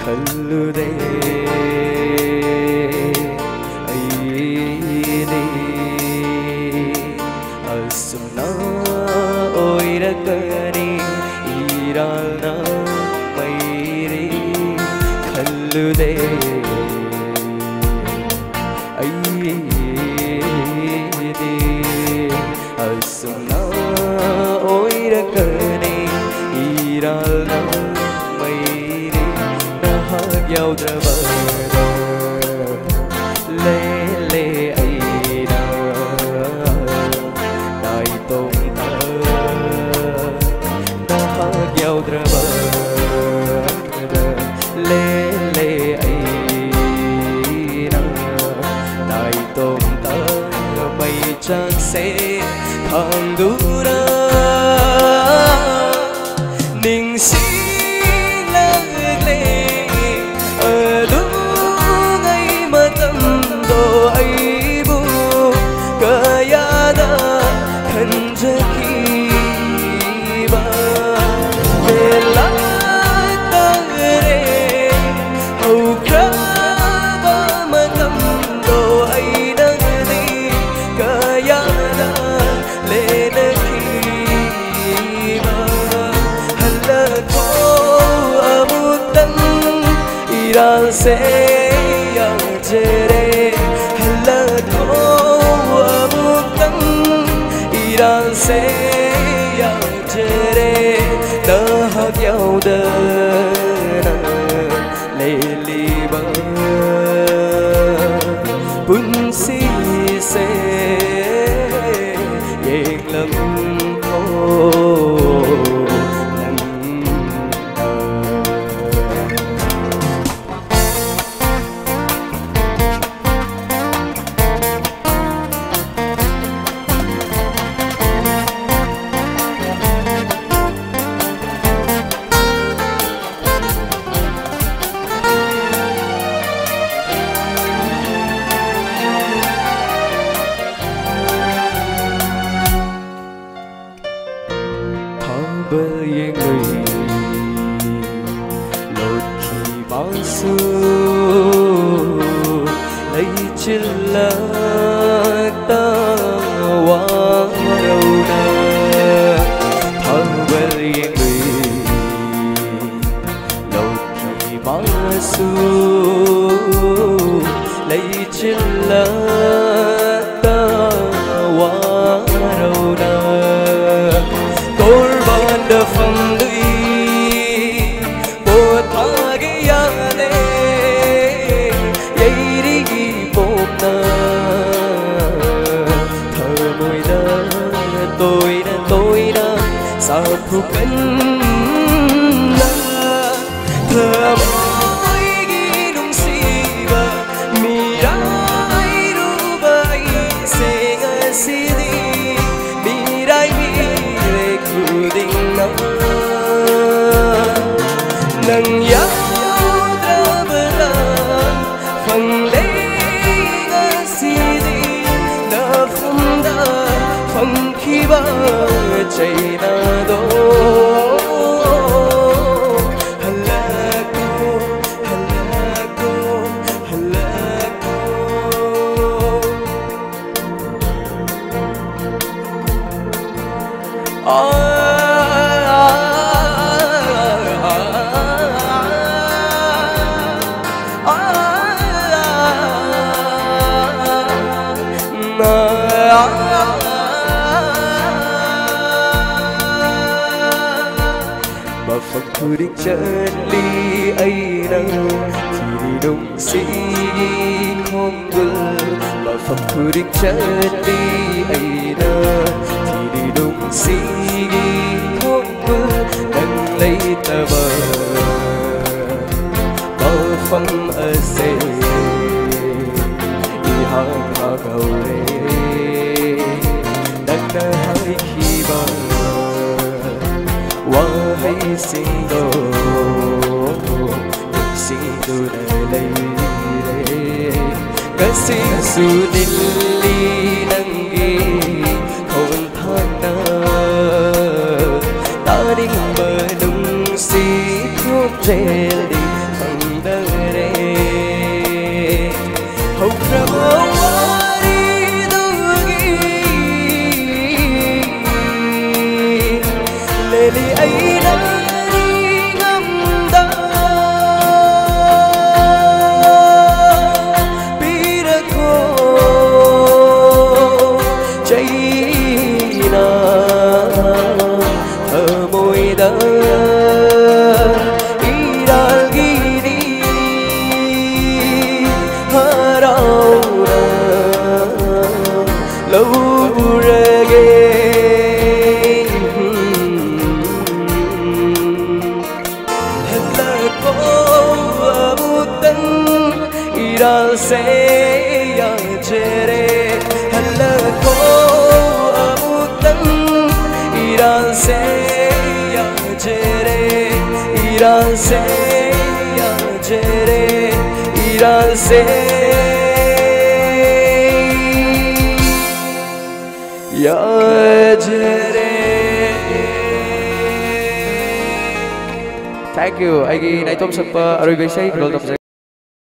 Kallude aini asumna oirakani iralna mairi kallude aini asumna oirakani iralna yaudravana lele aina dai tông ta nahag yaudravana lele aina dai tông ta bay chắc sẽ thang dura ning si se yang jere halako amutan iran se yang jere dahag yaudana leli ba punsi se yeng lam ko bởi người lột khi bao su lấy trên lá ta hoa đầu nở thở bởi người lột khi bao su lấy trên lá ta hoa đầu nở the family bo thage yane yairi bopna thamoi da tôi da sa phukan na thamoi gi nung siba mirai ru bai se ga si di mirai re kuding nang yaudravana phang lê nga si đi na phang da phang khi ba chạy na do halako halako halako phần thu đích chân ly ấy nâng thì đi đông sĩ không vượt và phần thu đích chân ly ấy nâng thì đi đông sĩ không vượt nâng lấy ta bờ bao phong ở xe đi hà leire kasi sunili nangi khôn thana taring benung si khôn treli pandare hau kramawari dugi leli aina se ya chere halla ko amutan iran se ya chere iran se ya chere iran se ya chere. Thank you. Ai nai tom sap aroi besai